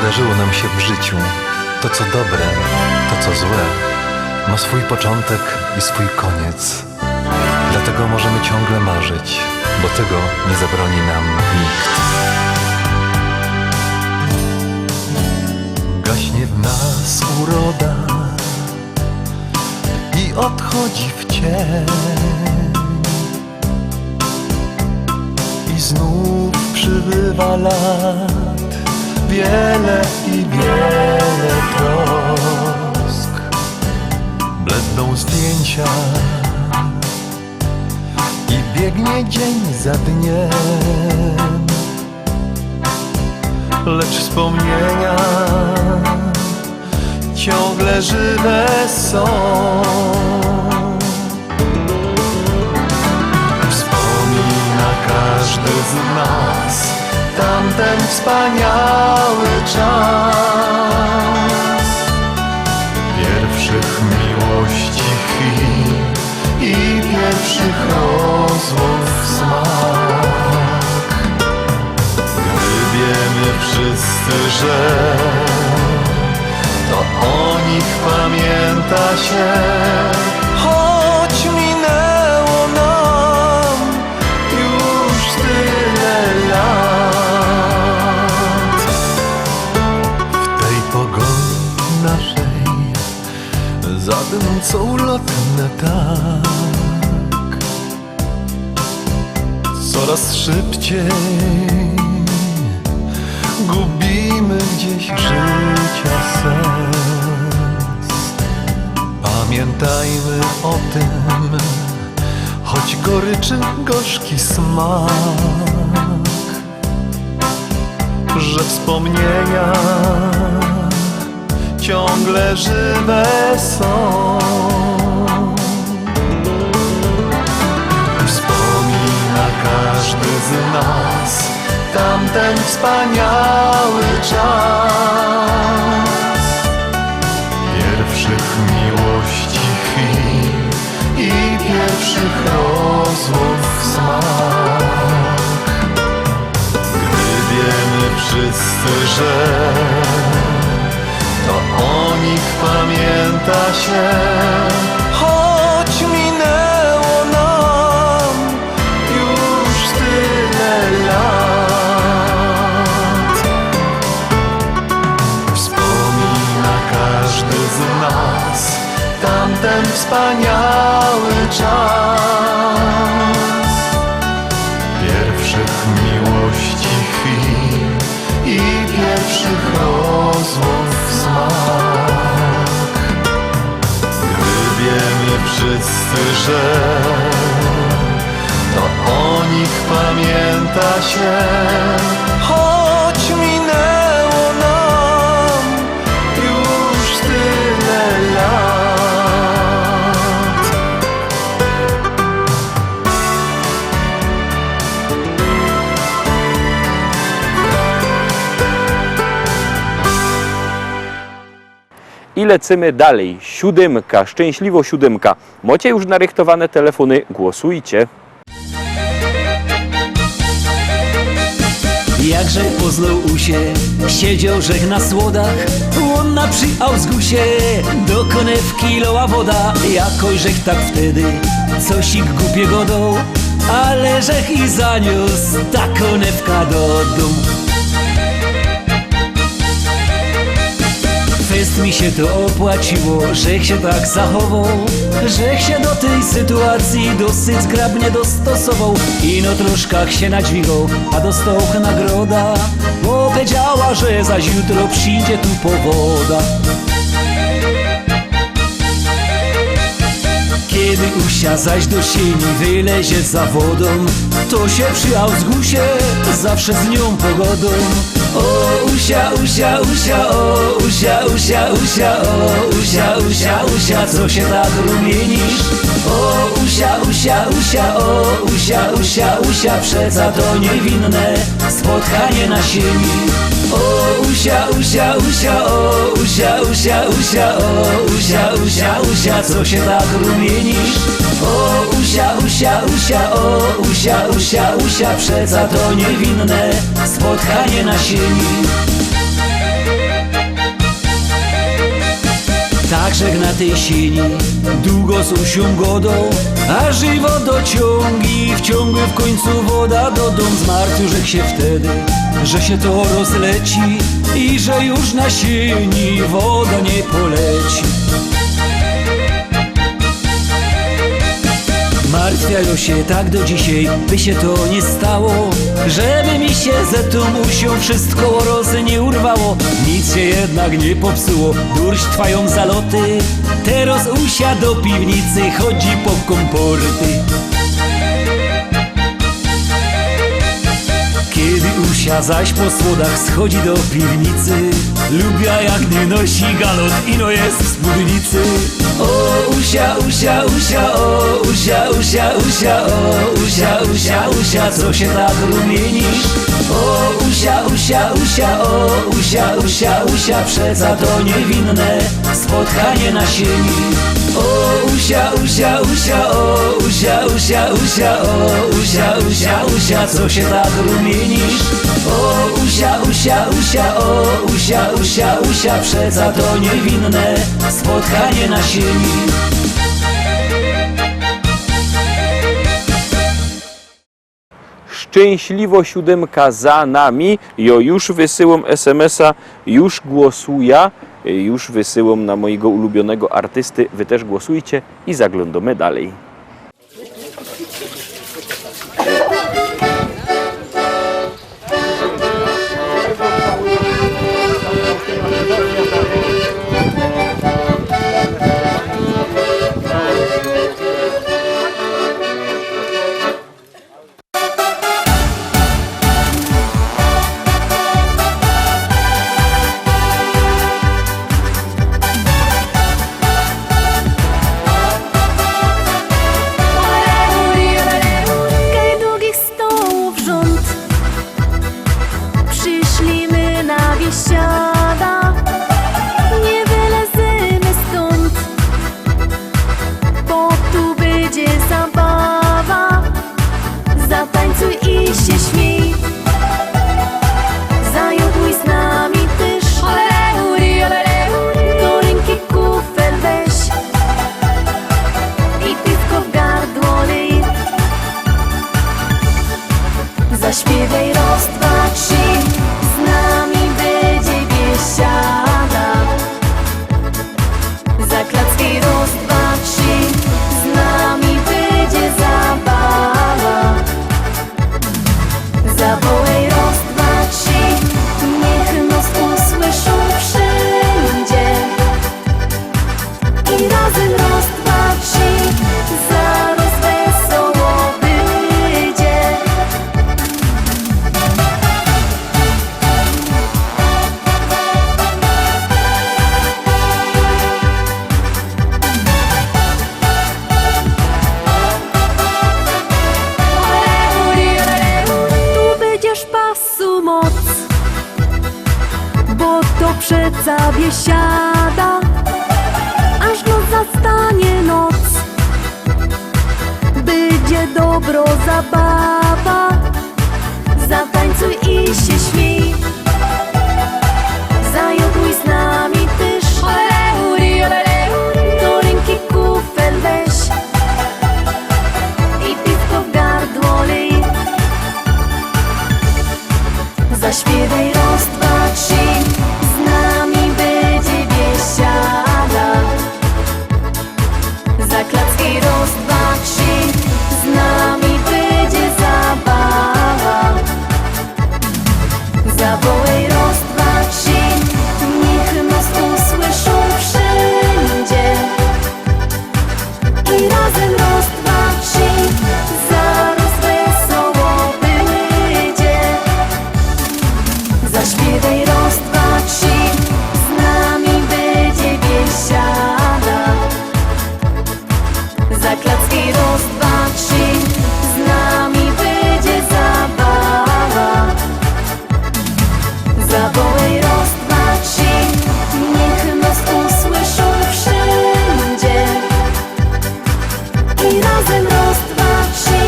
przydarzyło nam się w życiu, to co dobre, to co złe, ma swój początek i swój koniec. Dlatego możemy ciągle marzyć, bo tego nie zabroni nam nikt. Gaśnie w nas uroda i odchodzi w cień, i znów przybywa lat wiele i wiele trosk. Bledną zdjęcia i biegnie dzień za dniem, lecz wspomnienia ciągle żywe są. Wspomina każdy z nas tamten wspaniały czas, pierwszych miłości chwil i pierwszych rozmów smak. Gdy wiemy wszyscy, że to o nich pamięta się, choć minęło nam już tyle lat. W tej pogoni naszej zadymcą ulotne tak, coraz szybciej gubimy gdzieś życia sens. Pamiętajmy o tym, choć goryczy gorzki smak, że wspomnienia ciągle żywe są. Wspomina każdy z nas tamten wspaniały czas, pierwszych miłości chwil i pierwszych rozmów smak. Gdy wiemy wszyscy, że to o nich pamięta się, choć minęło nam już tyle lat. Wspomina każdy z nas tamten wspaniały czas, pierwszych miłości chwil i pierwszych rozmów smak. Gdy wiemy wszyscy, że to o nich pamięta się, choć minęło nam już tyle lat. I lecimy dalej. 7, szczęśliwo 7. Macie już narychtowane telefony, głosujcie. Jakże poznał usie, siedział żech na słodach, łonna przy Ausgusie, do konewki loła woda, jakoś żech tak wtedy cosik głupiego dał, ale żech i zaniósł ta konewka do domu. Fest mi się to opłaciło, żech się tak zachował, żech się do tej sytuacji dosyć zgrabnie dostosował. Ino troszkach się nadźwigał, a dostał nagroda, bo powiedziała, że zaś jutro przyjdzie tu powoda. Kiedy Usia zaś do sieni wylezie za wodą, to się przy Ausgusie zawsze z nią pogodą. O Usia, Usia, Usia, o Usia, Usia, Usia, o Usia, Usia, Usia, co się tak rumienisz? O Usia, Usia, Usia, o Usia, Usia, Usia, przeca to niewinne spotkanie na sieni. O Usia, Usia, Usia, o Usia, Usia, Usia, o Usia, Usia, Usia, co się tak rumienisz? O Usia, Usia, Usia, o Usia, Usia, Usia, przeca to niewinne spotkanie na sieni. tak rzek na tej sieni, długo z usią godą, a żywo dociągi, wciągły w końcu woda do dom. Zmartwił rzekł się wtedy, że się to rozleci i że już na sieni woda nie poleci. Martwiają się tak do dzisiaj, by się to nie stało, żeby mi się ze tą usią wszystko roz nie urwało. Nic się jednak nie popsuło, durść trwają zaloty, teraz usia do piwnicy chodzi po komporty. Kiedy usia zaś po słodach schodzi do piwnicy, lubia jak nie nosi galot, ino jest w spódnicy. O usia, usia, usia, o usia, usia, usia, o usia, usia, usia, co się tak rumienisz? O usia, usia, usia, o usia, usia, usia, przeca to niewinne spotkanie na sieni. O usia, usia, usia, o usia, usia, usia, o usia, usia, usia, co się tak rumienisz? O usia, usia, usia, o usia, usia, usia, przeca to niewinne spotkanie na sieni. Szczęśliwo siódemka za nami. Jo już wysyłam SMS-a, już głosuję, już wysyłam na mojego ulubionego artysty. Wy też głosujcie i zaglądamy dalej. Zaśpiewaj raz, dwa, trzy, z nami będzie biesiada. Zaklacki raz, dwa, trzy, z nami będzie zabawa. Zawołaj raz, dwa, trzy, niech nas usłyszą wszędzie. I razem raz, dwa, trzy, zaraz wesoło będzie. Tu będziesz pasu moc, bo to przeca biesiada, aż noc zastanie noc. Będzie dobro zabawa, zatańcuj i się śmiej. Zajoduj z nami też, do ręki kufel weź i piwko w gardło lej. Zaśpiewaj raz, dwa, trzy, z nami będzie biesiada. Zaklacki raz, dwa, trzy, z nami będzie zabawa. Zawołaj raz, dwa, trzy, niech nas usłyszą wszędzie. I razem raz, dwa, trzy, zaraz wesoło będzie. Zaśpiewaj raz, dwa, trzy, z nami będzie biesiada. Zaklacki raz, dwa, trzy, z nami będzie zabawa. Zawołaj raz, dwa, trzy, niech nas usłyszą wszędzie. I razem raz, dwa, trzy,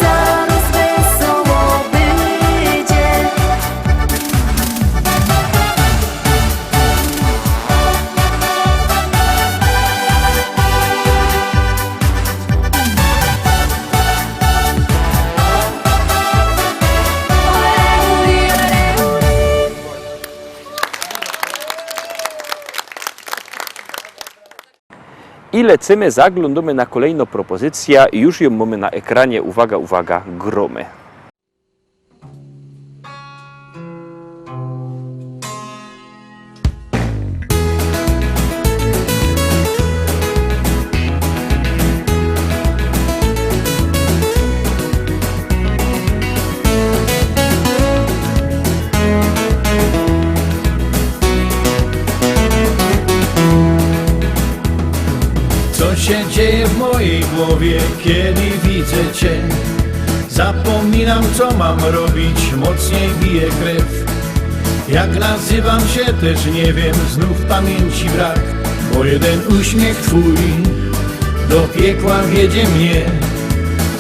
zaraz wesoło będzie. I lecimy, zaglądamy na kolejną propozycję. Już ją mamy na ekranie. Uwaga, uwaga, gromy. Co się dzieje w mojej głowie, kiedy widzę Cię? Zapominam, co mam robić, mocniej bije krew. Jak nazywam się też nie wiem, znów pamięci brak, bo jeden uśmiech Twój do piekła wiedzie mnie.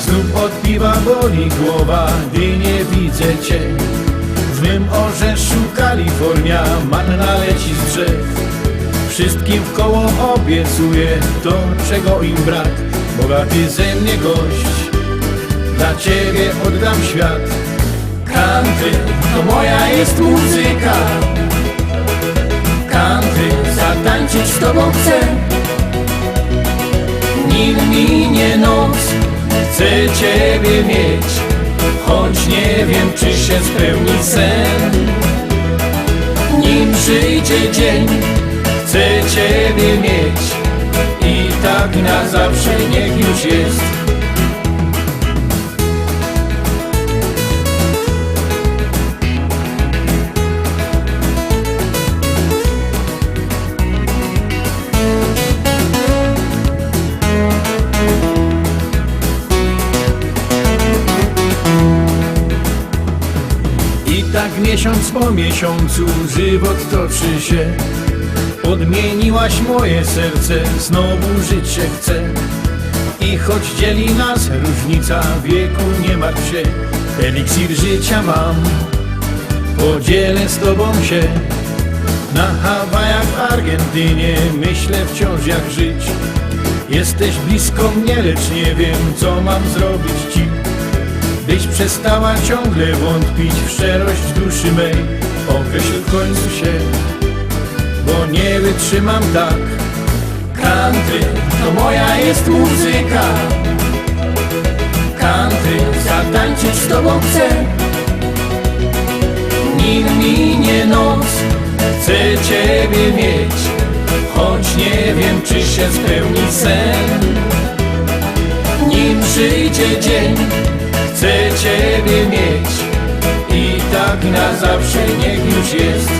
Znów od piwa boli głowa, gdy nie widzę Cię. W mym orzeszu Kalifornia, manna leci z drzew. Wszystkim wkoło obiecuję to, czego im brak. Bogaty ze mnie gość, dla Ciebie oddam świat. Country to moja jest muzyka. Country, zatańczyć z Tobą chcę. Nim minie noc, chcę Ciebie mieć, choć nie wiem, czy się spełni sen. Nim przyjdzie dzień, chcę Ciebie mieć i tak na zawsze niech już jest. I tak miesiąc po miesiącu żywot toczy się. Odmieniłaś moje serce, znowu żyć się chcę. I choć dzieli nas różnica wieku, nie martw się. Eliksir życia mam, podzielę z Tobą się. Na Hawajach, w Argentynie myślę wciąż jak żyć. Jesteś blisko mnie, lecz nie wiem, co mam zrobić Ci, byś przestała ciągle wątpić w szczerość duszy mej. Określ w końcu się, bo nie wytrzymam tak. Country to moja jest muzyka. Country, zatańczyć z Tobą chcę. Nim minie noc, chcę Ciebie mieć, choć nie wiem, czy się spełni sen. Nim przyjdzie dzień, chcę Ciebie mieć i tak na zawsze niech już jest.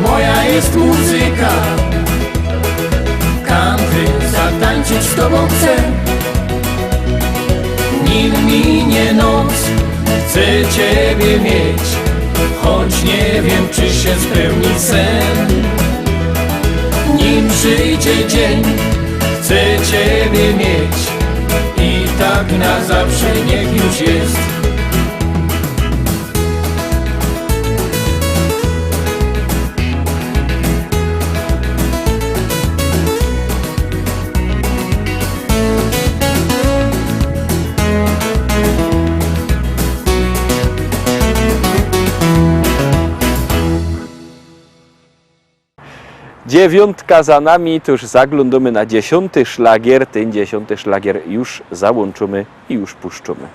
Moja jest muzyka. Country, zatańczyć z Tobą chcę. Nim minie noc, chcę Ciebie mieć, choć nie wiem, czy się spełni sen. Nim przyjdzie dzień, chcę Ciebie mieć i tak na zawsze niech już jest. Dziewiątka za nami, to już zaglądamy na 10. szlagier. Ten 10. szlagier już załączymy i już puszczymy.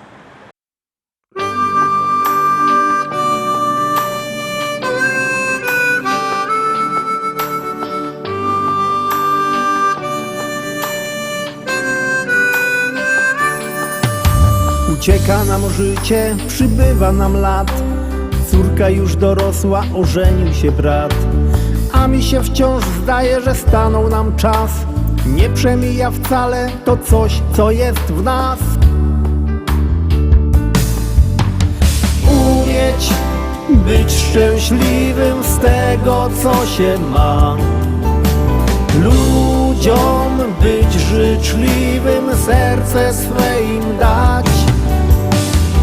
Ucieka nam życie, przybywa nam lat. Córka już dorosła, ożenił się brat. A mi się wciąż zdaje, że stanął nam czas. Nie przemija wcale to coś, co jest w nas. Umieć być szczęśliwym z tego, co się ma. Ludziom być życzliwym, serce swe im dać.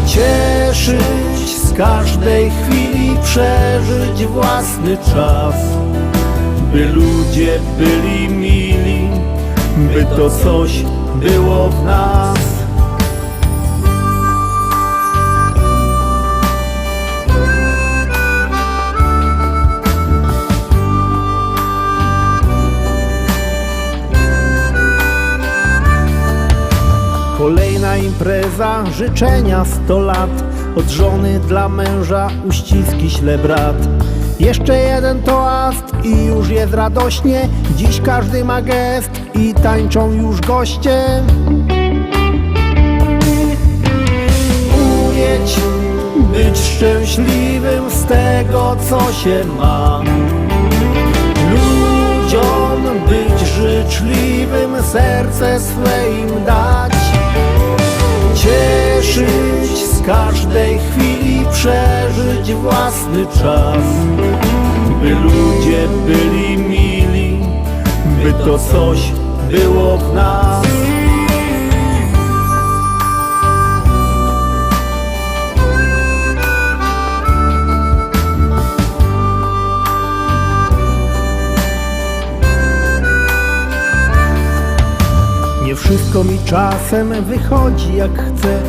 Cieszyć z każdej chwili przeżyć własny czas, by ludzie byli mili, by to coś było w nas. Kolejna impreza, życzenia 100 lat, od żony dla męża uściski śle brat. Jeszcze jeden toast i już jest radośnie, dziś każdy ma gest i tańczą już goście. Umieć być szczęśliwym z tego, co się ma, ludziom być życzliwym, serce swe im dać, cieszyć z każdej chwili, przeżyć własny czas, by ludzie byli mili, by to coś było w nas. Nie wszystko mi czasem wychodzi jak chcę,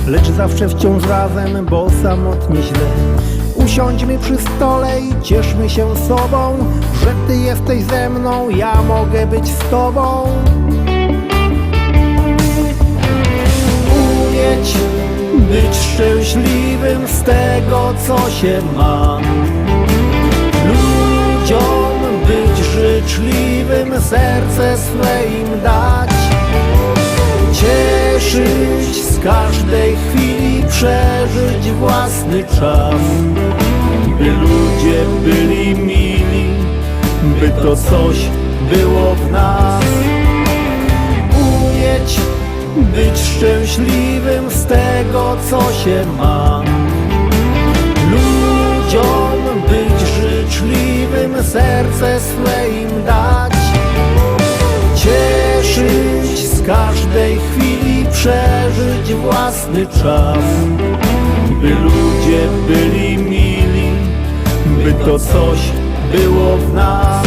lecz zawsze wciąż razem, bo samotnie źle. Usiądźmy przy stole i cieszmy się sobą, że ty jesteś ze mną, ja mogę być z tobą. Umieć być szczęśliwym z tego, co się ma, ludziom być życzliwym, serce swe im dać, cieszyć z każdej chwili, przeżyć własny czas, by ludzie byli mili, by to coś było w nas. Umieć być szczęśliwym z tego, co się ma, ludziom być życzliwym, serce swe im dać, cieszyć z każdej chwili, przeżyć własny czas, by ludzie byli mili, by to coś było w nas.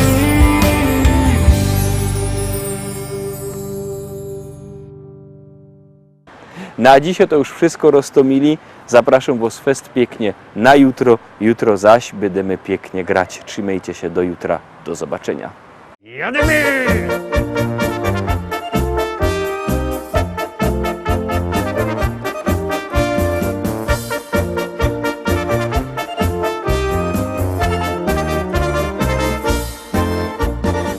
Na dzisiaj to już wszystko, Rostomili. Zapraszam Was fest pięknie na jutro. Jutro zaś będziemy pięknie grać. Trzymajcie się do jutra. Do zobaczenia. Jademy!